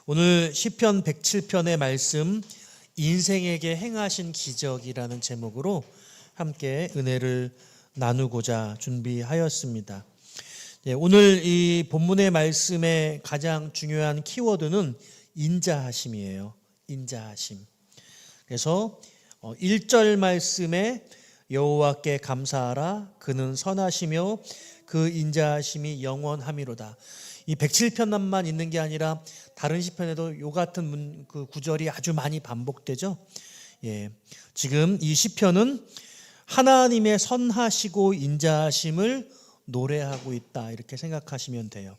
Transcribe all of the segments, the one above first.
오늘 시편 107편의 말씀 인생에게 행하신 기적이라는 제목으로 함께 은혜를 나누고자 준비하였습니다. 오늘 이 본문의 말씀의 가장 중요한 키워드는 인자하심이에요. 인자하심. 그래서 1절 말씀에 여호와께 감사하라 그는 선하시며 그 인자하심이 영원함이로다. 이 107편만 있는 게 아니라 다른 시편에도 요 같은 그 구절이 아주 많이 반복되죠. 지금 이 시편은 하나님의 선하시고 인자하심을 노래하고 있다 이렇게 생각하시면 돼요.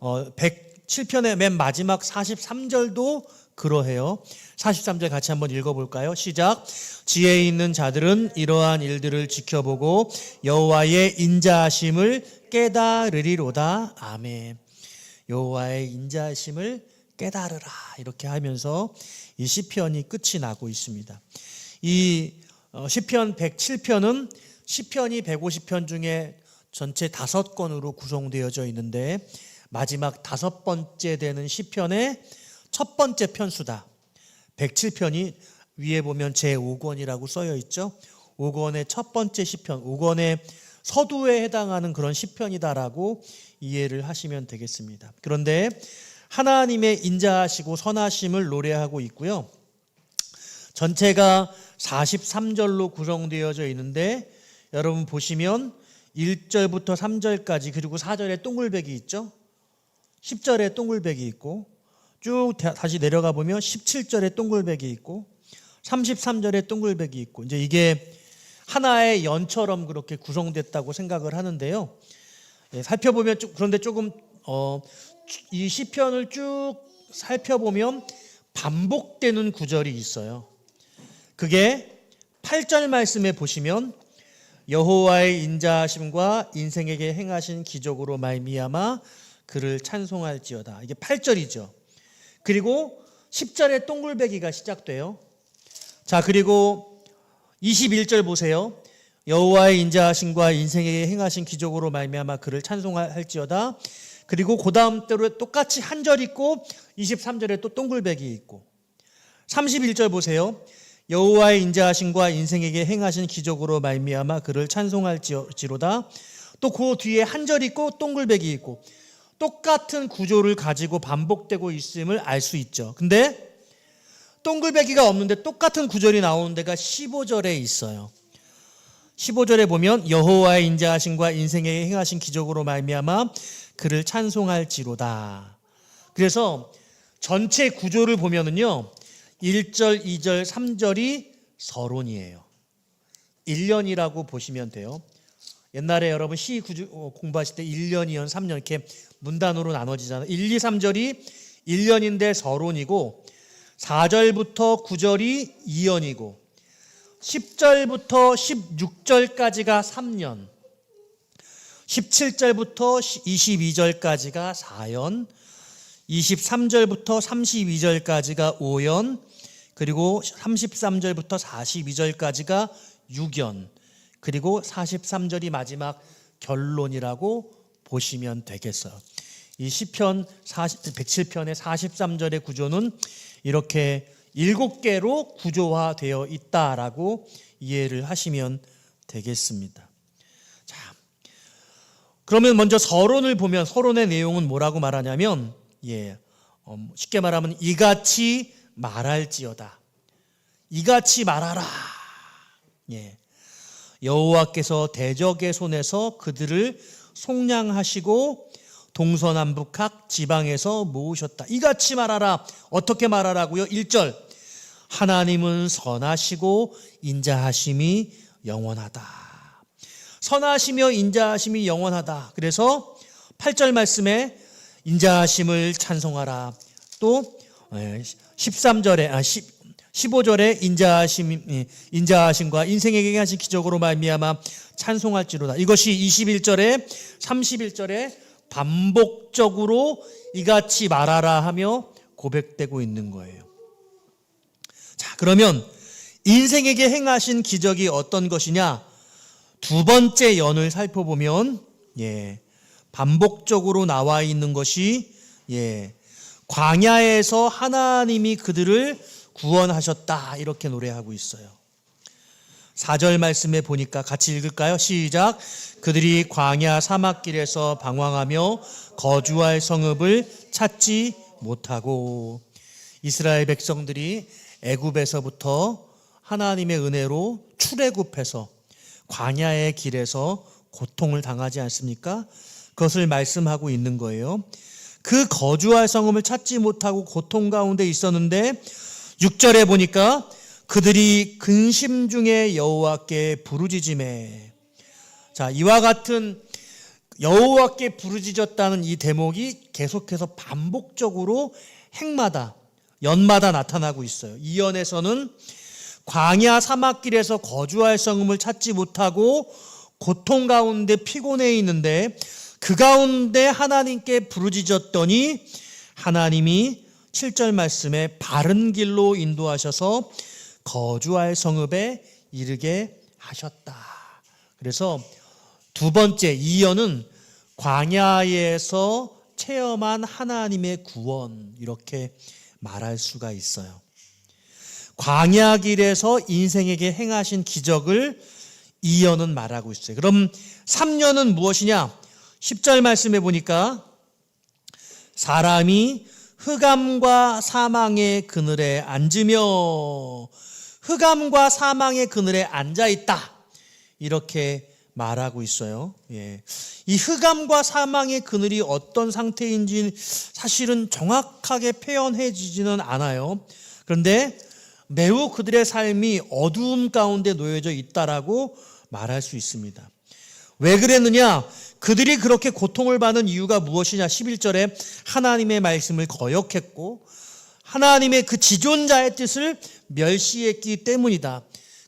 107편의 맨 마지막 43절도 그러해요. 43절 같이 한번 읽어볼까요? 시작. 지혜 있는 자들은 이러한 일들을 지켜보고 여호와의 인자하심을 깨달으리로다. 아멘. 여호와의 인자하심을 깨달으라 이렇게 하면서 이 시편이 끝이 나고 있습니다. 이 시편 107편은 시편이 150편 중에 전체 5권으로 구성되어져 있는데 마지막 5번째 되는 시편의 첫 번째 편수다. 107편이 위에 보면 제5권이라고 써여 있죠. 5권의 첫 번째 시편, 5권의 서두에 해당하는 그런 시편이다라고 이해를 하시면 되겠습니다. 그런데 하나님의 인자하시고 선하심을 노래하고 있고요. 전체가 43절로 구성되어져 있는데 여러분 보시면 1절부터 3절까지 그리고 4절에 동글백이 있죠. 10절에 동글백이 있고 쭉 다시 내려가 보면 17절에 동글백이 있고 33절에 동글백이 있고 이제 이게 하나의 연처럼 그렇게 구성됐다고 생각을 하는데요. 살펴보면 그런데 조금 이 시편을 쭉 살펴보면 반복되는 구절이 있어요. 그게 8절 말씀에 보시면 여호와의 인자하심과 인생에게 행하신 기적으로 말미암아 그를 찬송할지어다. 이게 8절이죠. 그리고 10절에 동글배기가 시작돼요. 자, 그리고 21절 보세요. 여호와의 인자하심과 인생에게 행하신 기적으로 말미암아 그를 찬송할지어다. 그리고 그 다음 대로 똑같이 한 절 있고 23절에 또 동글배기 있고 31절 보세요. 여호와의 인자하심과 인생에게 행하신 기적으로 말미암아 그를 찬송할지로다. 또 그 뒤에 한 절 있고 동글배기 있고 똑같은 구조를 가지고 반복되고 있음을 알 수 있죠. 근데 동글배기가 없는데 똑같은 구절이 나오는 데가 15절에 있어요. 15절에 보면 여호와의 인자하심과 인생에게 행하신 기적으로 말미암아 그를 찬송할지로다. 그래서 전체 구조를 보면은요. 1절, 2절, 3절이 서론이에요. 1년이라고 보시면 돼요. 옛날에 여러분 시 공부하실 때 1년, 2년, 3년 이렇게 문단으로 나눠지잖아요. 1, 2, 3절이 1년인데 서론이고 4절부터 9절이 2연이고 10절부터 16절까지가 3년 17절부터 22절까지가 4연 23절부터 32절까지가 5연 그리고 33절부터 42절까지가 6연 그리고 43절이 마지막 결론이라고 보시면 되겠어요. 이 시편 107편의 43절의 구조는 이렇게 7개로 구조화되어 있다라고 이해를 하시면 되겠습니다. 자, 그러면 먼저 서론을 보면 서론의 내용은 뭐라고 말하냐면 쉽게 말하면 이같이 말할지어다. 이같이 말하라. 여호와께서 대적의 손에서 그들을 속량하시고 동서남북 각 지방에서 모으셨다. 이같이 말하라. 어떻게 말하라고요? 1절 하나님은 선하시고 인자하심이 영원하다. 선하시며 인자하심이 영원하다. 그래서 8절 말씀에 인자하심을 찬송하라. 또 15절에 인자하심과 인생에게 하신 기적으로 말미암아 찬송할지로다. 이것이 21절에 31절에 반복적으로 이같이 말하라 하며 고백되고 있는 거예요. 자, 그러면 인생에게 행하신 기적이 어떤 것이냐? 두 번째 연을 살펴보면 반복적으로 나와 있는 것이 광야에서 하나님이 그들을 구원하셨다 이렇게 노래하고 있어요. 4절 말씀에 보니까 같이 읽을까요? 시작. 그들이 광야 사막길에서 방황하며 거주할 성읍을 찾지 못하고, 이스라엘 백성들이 애굽에서부터 하나님의 은혜로 출애굽해서 광야의 길에서 고통을 당하지 않습니까? 그것을 말씀하고 있는 거예요. 그 거주할 성읍을 찾지 못하고 고통 가운데 있었는데 6절에 보니까 그들이 근심 중에 여호와께 부르짖으매. 자, 이와 같은 여호와께 부르짖었다는 이 대목이 계속해서 반복적으로 해마다 연마다 나타나고 있어요. 이 연에서는 광야 사막길에서 거주할 성읍을 찾지 못하고 고통 가운데 피곤해 있는데 그 가운데 하나님께 부르짖었더니 하나님이 7절 말씀에 바른 길로 인도하셔서 거주할 성읍에 이르게 하셨다. 그래서 두 번째 이연은 광야에서 체험한 하나님의 구원 이렇게 말할 수가 있어요. 광야 길에서 인생에게 행하신 기적을 이연은 말하고 있어요. 그럼 3년은 무엇이냐? 10절 말씀에 보니까 사람이 흑암과 사망의 그늘에 앉으며, 흑암과 사망의 그늘에 앉아 있다 이렇게 말하고 있어요. 예. 이 흑암과 사망의 그늘이 어떤 상태인지 사실은 정확하게 표현해지지는 않아요. 그런데 매우 그들의 삶이 어두움 가운데 놓여져 있다라고 말할 수 있습니다. 왜 그랬느냐? 그들이 그렇게 고통을 받는 이유가 무엇이냐? 11절에 하나님의 말씀을 거역했고 하나님의 그 지존자의 뜻을 멸시했기 때문이다.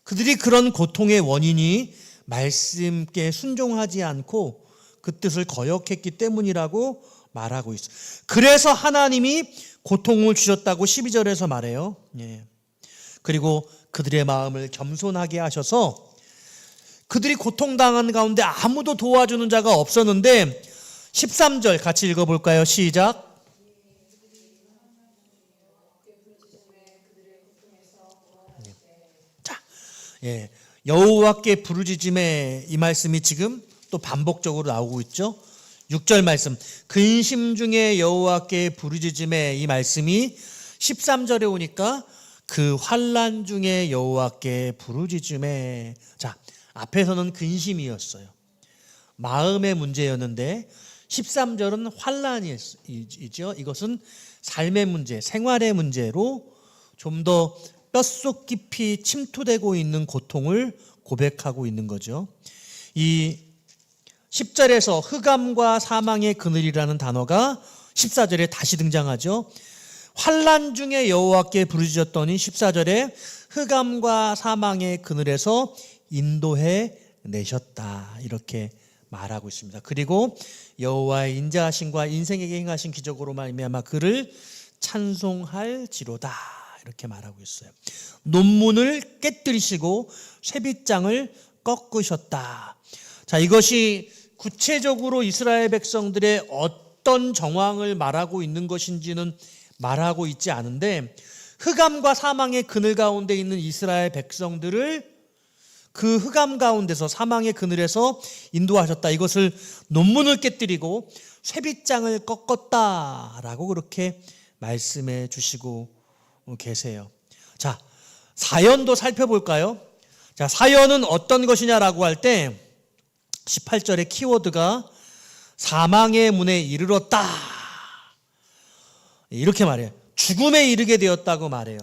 그들이 그런 고통의 원인이 말씀께 순종하지 않고 그 뜻을 거역했기 때문이라고 말하고 있어요. 그래서 하나님이 고통을 주셨다고 12절에서 말해요. 예. 그리고 그들의 마음을 겸손하게 하셔서 그들이 고통당한 가운데 아무도 도와주는 자가 없었는데 13절 같이 읽어볼까요? 시작. 자, 예, 여호와께 부르짖음에 이 말씀이 지금 또 반복적으로 나오고 있죠. 6절 말씀 근심 중에 여호와께 부르짖음에 이 말씀이 13절에 오니까 그 환난 중에 여호와께 부르짖음에. 자, 앞에서는 근심이었어요. 마음의 문제였는데 13절은 환난이죠. 이것은 삶의 문제, 생활의 문제로 좀 더 뼛속 깊이 침투되고 있는 고통을 고백하고 있는 거죠. 이 10절에서 흑암과 사망의 그늘이라는 단어가 14절에 다시 등장하죠. 환난 중에 여호와께 부르짖었더니 14절에 흑암과 사망의 그늘에서 인도해 내셨다 이렇게 말하고 있습니다. 그리고 여호와의 인자하심과 인생에게 행하신 기적으로 말미암아 그를 찬송할지로다 이렇게 말하고 있어요. 논문을 깨뜨리시고 쇠빗장을 꺾으셨다. 자, 이것이 구체적으로 이스라엘 백성들의 어떤 정황을 말하고 있는 것인지는 말하고 있지 않은데 흑암과 사망의 그늘 가운데 있는 이스라엘 백성들을 그 흑암 가운데서 사망의 그늘에서 인도하셨다. 이것을 논문을 깨뜨리고 쇠빗장을 꺾었다라고 그렇게 말씀해 주시고 계세요. 자, 사연도 살펴볼까요? 자, 사연은 어떤 것이냐라고 할 때 18절의 키워드가 사망의 문에 이르렀다 이렇게 말해요. 죽음에 이르게 되었다고 말해요.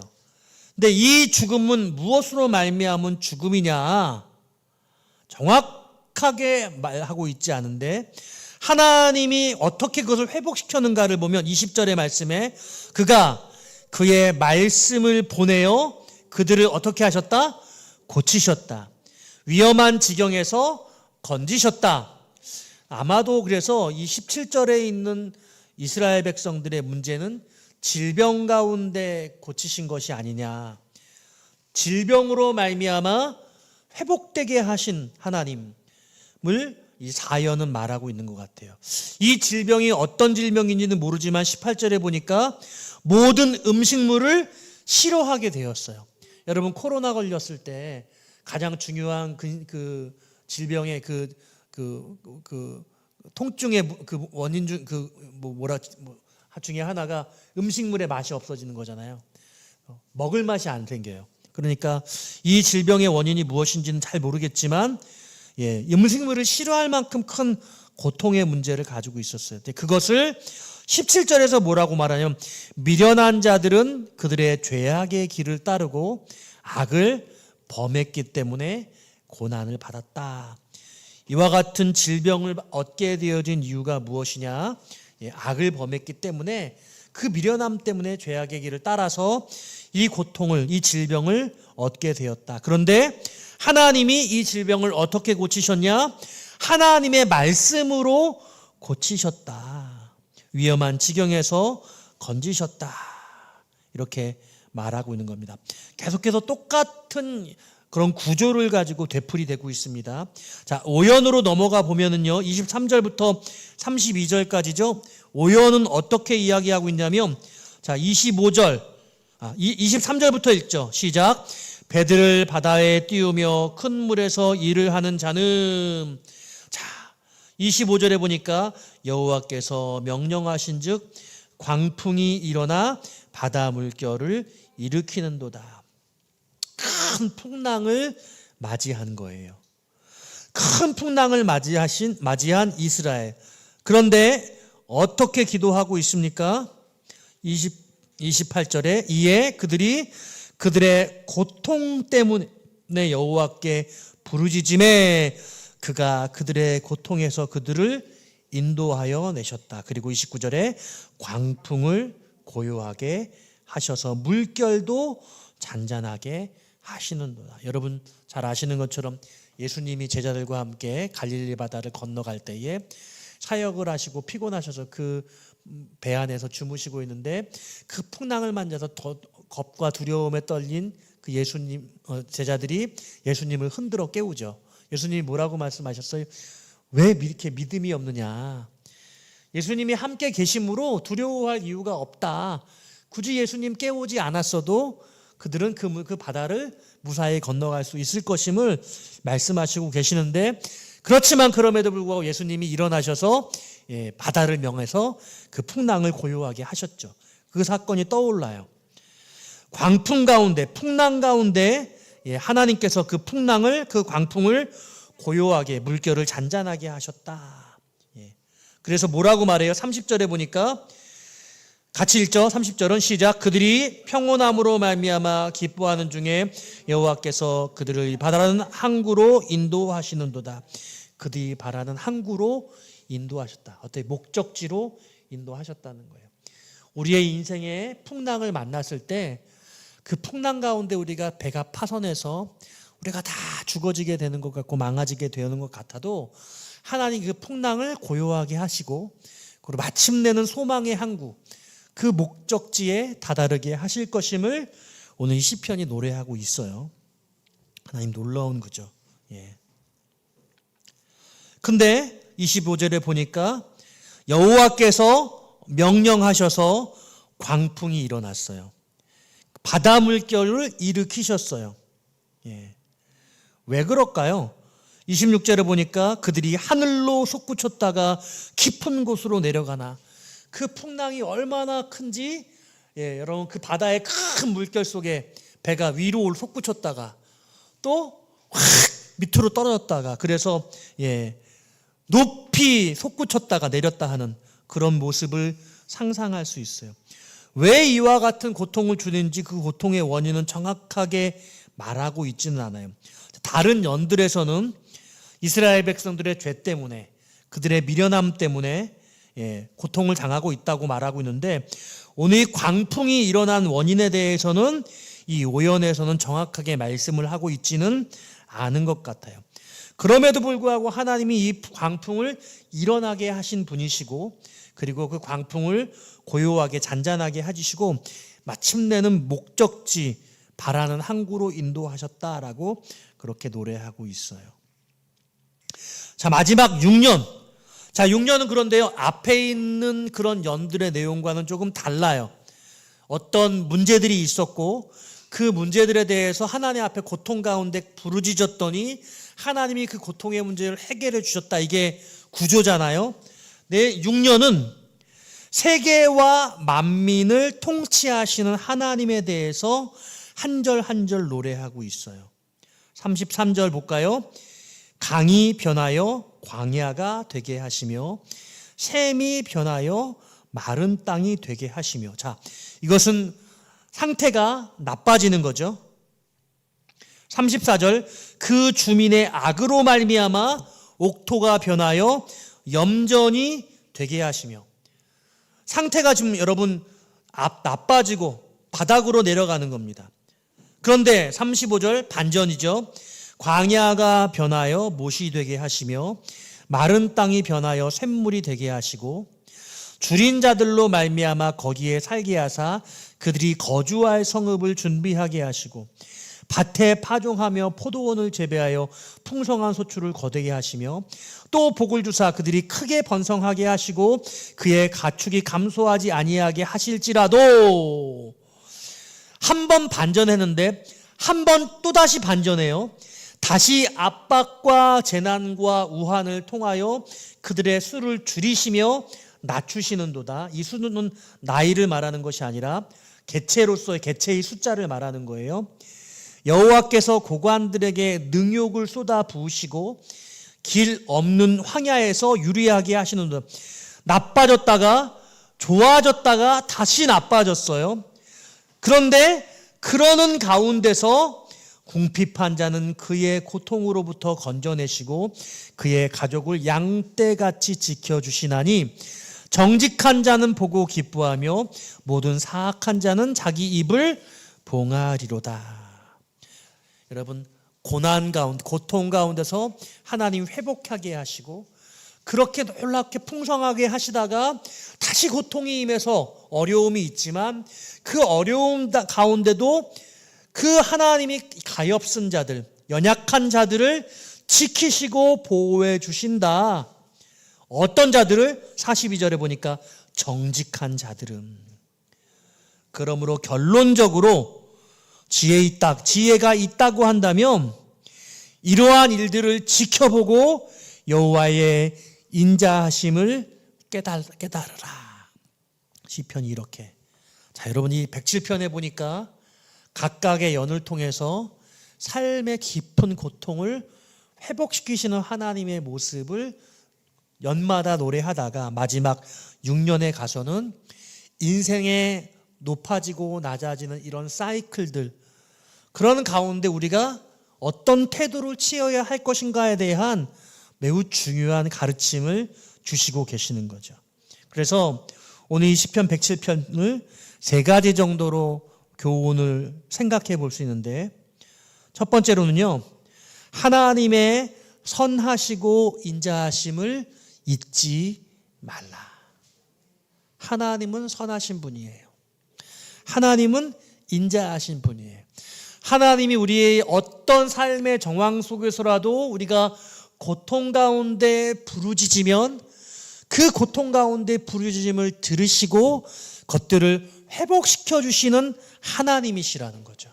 근데 이 죽음은 무엇으로 말미암은 죽음이냐? 정확하게 말하고 있지 않은데 하나님이 어떻게 그것을 회복시켰는가를 보면 20절의 말씀에 그가 그의 말씀을 보내어 그들을 어떻게 하셨다? 고치셨다. 위험한 지경에서 건지셨다. 아마도 그래서 이 17절에 있는 이스라엘 백성들의 문제는 질병 가운데 고치신 것이 아니냐. 질병으로 말미암아 회복되게 하신 하나님을 이 사연은 말하고 있는 것 같아요. 이 질병이 어떤 질병인지는 모르지만 18절에 보니까 모든 음식물을 싫어하게 되었어요. 여러분 코로나 걸렸을 때 가장 중요한 그 질병의 그 통증의 그 원인 중 중에 하나가 음식물의 맛이 없어지는 거잖아요. 먹을 맛이 안 생겨요. 그러니까 이 질병의 원인이 무엇인지는 잘 모르겠지만 음식물을 싫어할 만큼 큰 고통의 문제를 가지고 있었어요. 그것을 17절에서 뭐라고 말하냐면 미련한 자들은 그들의 죄악의 길을 따르고 악을 범했기 때문에 고난을 받았다. 이와 같은 질병을 얻게 되어진 이유가 무엇이냐? 악을 범했기 때문에 그 미련함 때문에 죄악의 길을 따라서 이 고통을, 이 질병을 얻게 되었다. 그런데 하나님이 이 질병을 어떻게 고치셨냐? 하나님의 말씀으로 고치셨다. 위험한 지경에서 건지셨다. 이렇게 말하고 있는 겁니다. 계속해서 똑같은 그런 구조를 가지고 되풀이되고 있습니다. 자, 오연으로 넘어가 보면은요, 23절부터 32절까지죠. 오연은 어떻게 이야기하고 있냐면, 자, 23절부터 읽죠. 시작. 배들을 바다에 띄우며 큰 물에서 일을 하는 자는, 자, 25절에 보니까 여호와께서 명령하신즉 광풍이 일어나 바다 물결을 일으키는도다. 큰 풍랑을 맞이한 거예요. 큰 풍랑을 맞이한 이스라엘. 그런데 어떻게 기도하고 있습니까? 28절에 이에 그들이 그들의 고통 때문에 여호와께 부르짖음에 그가 그들의 고통에서 그들을 인도하여 내셨다. 그리고 29절에 광풍을 고요하게 하셔서 물결도 잔잔하게 하시는도다. 여러분 잘 아시는 것처럼 예수님이 제자들과 함께 갈릴리 바다를 건너갈 때에 사역을 하시고 피곤하셔서 그 배 안에서 주무시고 있는데 그 풍랑을 만져서 더 겁과 두려움에 떨린 그 제자들이 예수님을 흔들어 깨우죠. 예수님이 뭐라고 말씀하셨어요? 왜 이렇게 믿음이 없느냐? 예수님이 함께 계심으로 두려워할 이유가 없다. 굳이 예수님 깨우지 않았어도 그들은 그 바다를 무사히 건너갈 수 있을 것임을 말씀하시고 계시는데, 그렇지만 그럼에도 불구하고 예수님이 일어나셔서 바다를 명해서 그 풍랑을 고요하게 하셨죠. 그 사건이 떠올라요. 광풍 가운데, 풍랑 가운데 하나님께서 그 광풍을 고요하게, 물결을 잔잔하게 하셨다. 그래서 뭐라고 말해요? 30절에 보니까 같이 읽죠. 30절은 시작. 그들이 평온함으로 말미암아 기뻐하는 중에 여호와께서 그들을 바라는 항구로 인도하시는도다. 그들이 바라는 항구로 인도하셨다. 어떻게 목적지로 인도하셨다는 거예요. 우리의 인생에 풍랑을 만났을 때 그 풍랑 가운데 우리가 배가 파선해서 우리가 다 죽어지게 되는 것 같고 망가지게 되는 것 같아도 하나님 그 풍랑을 고요하게 하시고 그리고 마침내는 소망의 항구, 그 목적지에 다다르게 하실 것임을 오늘 이 시편이 노래하고 있어요. 하나님 놀라운 거죠. 근데 25절에 보니까 여호와께서 명령하셔서 광풍이 일어났어요. 바다 물결을 일으키셨어요. 왜 그럴까요? 26절에 보니까 그들이 하늘로 솟구쳤다가 깊은 곳으로 내려가나. 그 풍랑이 얼마나 큰지 여러분 그 바다의 큰 물결 속에 배가 위로 솟구쳤다가 또 확 밑으로 떨어졌다가 그래서 높이 솟구쳤다가 내렸다 하는 그런 모습을 상상할 수 있어요. 왜 이와 같은 고통을 주는지 그 고통의 원인은 정확하게 말하고 있지는 않아요. 다른 연들에서는 이스라엘 백성들의 죄 때문에 그들의 미련함 때문에 고통을 당하고 있다고 말하고 있는데 오늘 광풍이 일어난 원인에 대해서는 이 오연에서는 정확하게 말씀을 하고 있지는 않은 것 같아요. 그럼에도 불구하고 하나님이 이 광풍을 일어나게 하신 분이시고 그리고 그 광풍을 고요하게 잔잔하게 해주시고 마침내는 목적지 바라는 항구로 인도하셨다라고 그렇게 노래하고 있어요. 자, 마지막 6년. 자, 6년은 그런데요, 앞에 있는 그런 연들의 내용과는 조금 달라요. 어떤 문제들이 있었고 그 문제들에 대해서 하나님 앞에 고통 가운데 부르짖었더니 하나님이 그 고통의 문제를 해결해 주셨다. 이게 구조잖아요. 네, 6년은 세계와 만민을 통치하시는 하나님에 대해서 한 절 한 절 노래하고 있어요. 33절 볼까요? 강이 변하여 광야가 되게 하시며 샘이 변하여 마른 땅이 되게 하시며. 자, 이것은 상태가 나빠지는 거죠. 34절, 그 주민의 악으로 말미암아 옥토가 변하여 염전이 되게 하시며. 상태가 지금 여러분 나빠지고 바닥으로 내려가는 겁니다. 그런데 35절 반전이죠. 광야가 변하여 못이 되게 하시며 마른 땅이 변하여 샘물이 되게 하시고 줄인 자들로 말미암아 거기에 살게 하사 그들이 거주할 성읍을 준비하게 하시고 밭에 파종하며 포도원을 재배하여 풍성한 소출을 거두게 하시며 또 복을 주사 그들이 크게 번성하게 하시고 그의 가축이 감소하지 아니하게 하실지라도. 한 번 반전했는데 한 번 또다시 반전해요. 다시 압박과 재난과 우환을 통하여 그들의 수를 줄이시며 낮추시는도다. 이 수는 나이를 말하는 것이 아니라 개체로서의 개체의 숫자를 말하는 거예요. 여호와께서 고관들에게 능욕을 쏟아 부으시고 길 없는 황야에서 유리하게 하시는도다. 나빠졌다가 좋아졌다가 다시 나빠졌어요. 그런데 그러는 가운데서 궁핍한 자는 그의 고통으로부터 건져내시고 그의 가족을 양떼같이 지켜주시나니 정직한 자는 보고 기뻐하며 모든 사악한 자는 자기 입을 봉하리로다. 여러분, 고난 가운데, 고통 가운데서 하나님 회복하게 하시고 그렇게 놀랍게 풍성하게 하시다가 다시 고통이 임해서 어려움이 있지만 그 어려움 가운데도 그 하나님이 가엾은 자들, 연약한 자들을 지키시고 보호해 주신다. 어떤 자들을? 42절에 보니까 정직한 자들은. 그러므로 결론적으로 지혜가 있다고 한다면 이러한 일들을 지켜보고 여호와의 인자하심을 깨달으라. 시편이 이렇게. 자, 여러분, 이 107편에 보니까 각각의 연을 통해서 삶의 깊은 고통을 회복시키시는 하나님의 모습을 연마다 노래하다가 마지막 6년에 가서는 인생의 높아지고 낮아지는 이런 사이클들, 그런 가운데 우리가 어떤 태도를 취해야 할 것인가에 대한 매우 중요한 가르침을 주시고 계시는 거죠. 그래서 오늘 이 시편 107편을 세 가지 정도로 교훈을 생각해 볼 수 있는데, 첫 번째로는요, 하나님의 선하시고 인자하심을 잊지 말라. 하나님은 선하신 분이에요. 하나님은 인자하신 분이에요. 하나님이 우리의 어떤 삶의 정황 속에서라도 우리가 고통 가운데 부르짖으면 그 고통 가운데 부르짖음을 들으시고 것들을 회복시켜 주시는 하나님이시라는 거죠.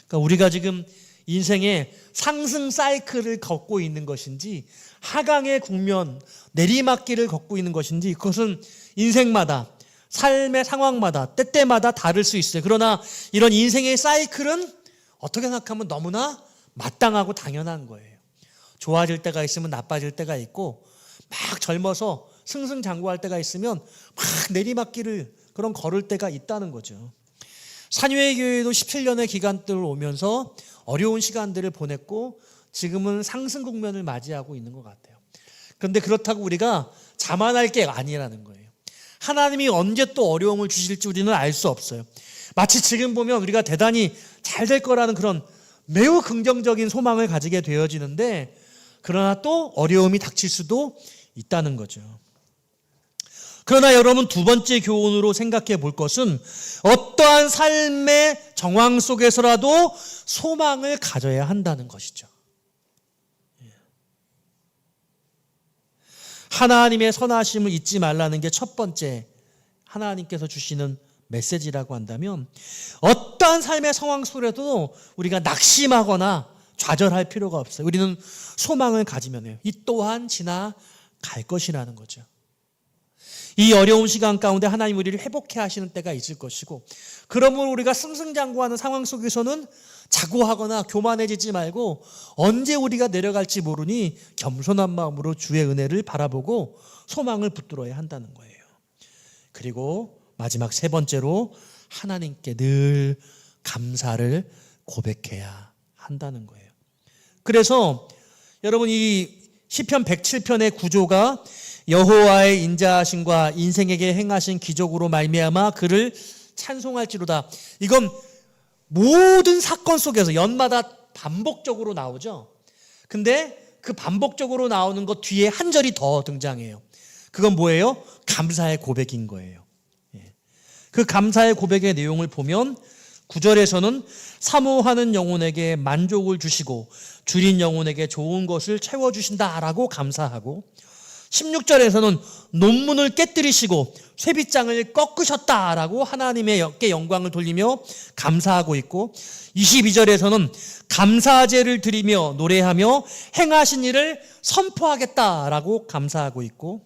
그러니까 우리가 지금 인생의 상승 사이클을 걷고 있는 것인지 하강의 국면, 내리막길을 걷고 있는 것인지, 그것은 인생마다, 삶의 상황마다, 때때마다 다를 수 있어요. 그러나 이런 인생의 사이클은 어떻게 생각하면 너무나 마땅하고 당연한 거예요. 좋아질 때가 있으면 나빠질 때가 있고, 막 젊어서 승승장구할 때가 있으면 막 내리막길을 그런 걸을 때가 있다는 거죠. 산유의 교회도 17년의 기간들을 오면서 어려운 시간들을 보냈고 지금은 상승 국면을 맞이하고 있는 것 같아요. 그런데 그렇다고 우리가 자만할 게 아니라는 거예요. 하나님이 언제 또 어려움을 주실지 우리는 알 수 없어요. 마치 지금 보면 우리가 대단히 잘 될 거라는 그런 매우 긍정적인 소망을 가지게 되어지는데, 그러나 또 어려움이 닥칠 수도 있다는 거죠. 그러나 여러분, 두 번째 교훈으로 생각해 볼 것은 어떠한 삶의 정황 속에서라도 소망을 가져야 한다는 것이죠. 하나님의 선하심을 잊지 말라는 게 첫 번째 하나님께서 주시는 메시지라고 한다면, 어떠한 삶의 상황 속에도 우리가 낙심하거나 좌절할 필요가 없어요. 우리는 소망을 가지면 해요. 이 또한 지나갈 것이라는 거죠. 이 어려운 시간 가운데 하나님 우리를 회복해 하시는 때가 있을 것이고, 그러므로 우리가 승승장구하는 상황 속에서는 자고하거나 교만해지지 말고 언제 우리가 내려갈지 모르니 겸손한 마음으로 주의 은혜를 바라보고 소망을 붙들어야 한다는 거예요. 그리고 마지막 세 번째로 하나님께 늘 감사를 고백해야 한다는 거예요. 그래서 여러분, 이 시편 107편의 구조가 여호와의 인자하심과 인생에게 행하신 기적으로 말미암아 그를 찬송할지로다. 이건 모든 사건 속에서 연마다 반복적으로 나오죠. 근데 그 반복적으로 나오는 것 뒤에 한 절이 더 등장해요. 그건 뭐예요? 감사의 고백인 거예요. 그 감사의 고백의 내용을 보면 9절에서는 사모하는 영혼에게 만족을 주시고 줄인 영혼에게 좋은 것을 채워주신다라고 감사하고, 16절에서는 논문을 깨뜨리시고 쇠빗장을 꺾으셨다라고 하나님께 영광을 돌리며 감사하고 있고, 22절에서는 감사제를 드리며 노래하며 행하신 일을 선포하겠다라고 감사하고 있고,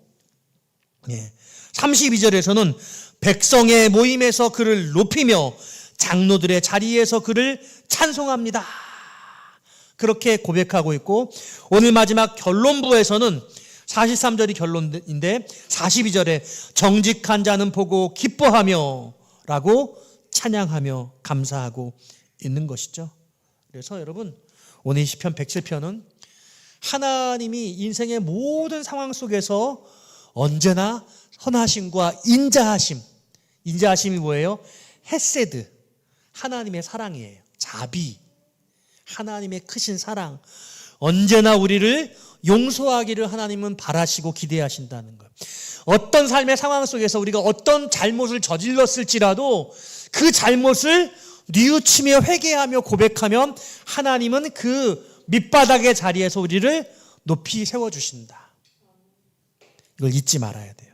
32절에서는 백성의 모임에서 그를 높이며 장로들의 자리에서 그를 찬송합니다. 그렇게 고백하고 있고, 오늘 마지막 결론부에서는 43절이 결론인데 42절에 정직한 자는 보고 기뻐하며 라고 찬양하며 감사하고 있는 것이죠. 그래서 여러분, 오늘 시편 107편은 하나님이 인생의 모든 상황 속에서 언제나 선하심과 인자하심이 뭐예요? 헤세드, 하나님의 사랑이에요. 자비, 하나님의 크신 사랑, 언제나 우리를 용서하기를 하나님은 바라시고 기대하신다는 거예요. 어떤 삶의 상황 속에서 우리가 어떤 잘못을 저질렀을지라도 그 잘못을 뉘우치며 회개하며 고백하면 하나님은 그 밑바닥의 자리에서 우리를 높이 세워주신다. 이걸 잊지 말아야 돼요.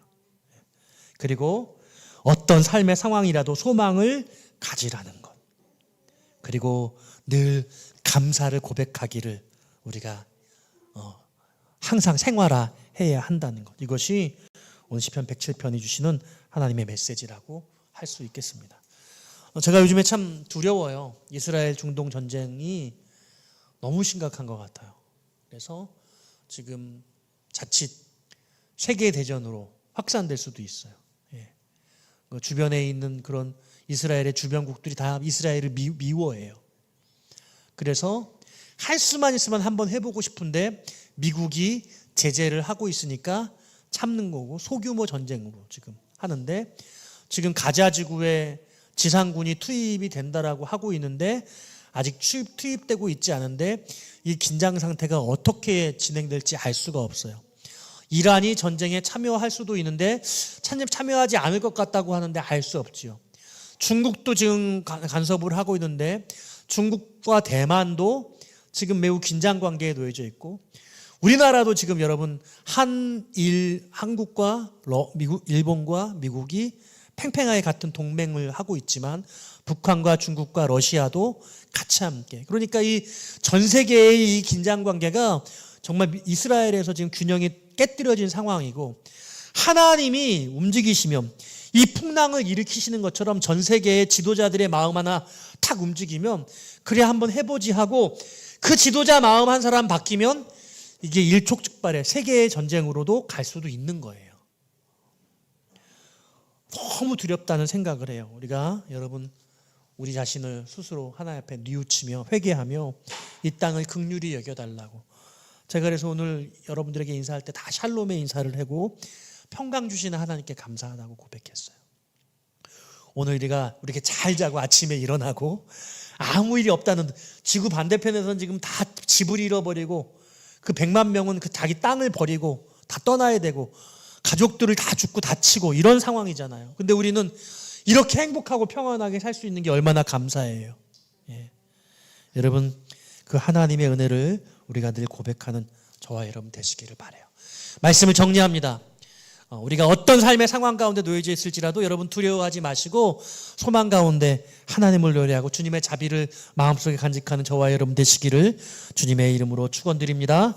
그리고 어떤 삶의 상황이라도 소망을 가지라는 것, 그리고 늘 감사를 고백하기를 우리가 항상 생활화해야 한다는 것, 이것이 오늘 시편 107편이 주시는 하나님의 메시지라고 할 수 있겠습니다. 제가 요즘에 참 두려워요. 이스라엘 중동 전쟁이 너무 심각한 것 같아요. 그래서 지금 자칫 세계대전으로 확산될 수도 있어요. 주변에 있는 그런 이스라엘의 주변국들이 다 이스라엘을 미워해요. 그래서 할 수만 있으면 한번 해보고 싶은데 미국이 제재를 하고 있으니까 참는 거고, 소규모 전쟁으로 지금 하는데, 지금 가자 지구에 지상군이 투입이 된다라고 하고 있는데 아직 투입되고 있지 않은데 이 긴장 상태가 어떻게 진행될지 알 수가 없어요. 이란이 전쟁에 참여할 수도 있는데 참여하지 않을 것 같다고 하는데 알 수 없지요. 중국도 지금 간섭을 하고 있는데 중국과 대만도 지금 매우 긴장 관계에 놓여져 있고, 우리나라도 지금 여러분 한국과 일본과 미국이 팽팽하게 같은 동맹을 하고 있지만 북한과 중국과 러시아도 같이 함께, 그러니까 이 전 세계의 이 긴장 관계가 정말 이스라엘에서 지금 균형이 깨뜨려진 상황이고, 하나님이 움직이시면 이 풍랑을 일으키시는 것처럼 전 세계의 지도자들의 마음 하나 탁 움직이면 그래 한번 해보지 하고 그 지도자 마음 한 사람 바뀌면 이게 일촉즉발의 세계의 전쟁으로도 갈 수도 있는 거예요. 너무 두렵다는 생각을 해요. 우리가 여러분 우리 자신을 스스로 하나님 앞에 뉘우치며 회개하며 이 땅을 긍휼히 여겨달라고. 제가 그래서 오늘 여러분들에게 인사할 때 다 샬롬의 인사를 하고 평강 주시는 하나님께 감사하다고 고백했어요. 오늘 우리가 이렇게 잘 자고 아침에 일어나고 아무 일이 없다는, 지구 반대편에서는 지금 다 집을 잃어버리고 그 100만 명은 그 자기 땅을 버리고 다 떠나야 되고 가족들을 다 죽고 다치고 이런 상황이잖아요. 근데 우리는 이렇게 행복하고 평안하게 살 수 있는 게 얼마나 감사해요. 여러분, 그 하나님의 은혜를 우리가 늘 고백하는 저와 여러분 되시기를 바라요. 말씀을 정리합니다. 우리가 어떤 삶의 상황 가운데 놓여져 있을지라도 여러분 두려워하지 마시고 소망 가운데 하나님을 노래하고 주님의 자비를 마음속에 간직하는 저와 여러분 되시기를 주님의 이름으로 축원드립니다.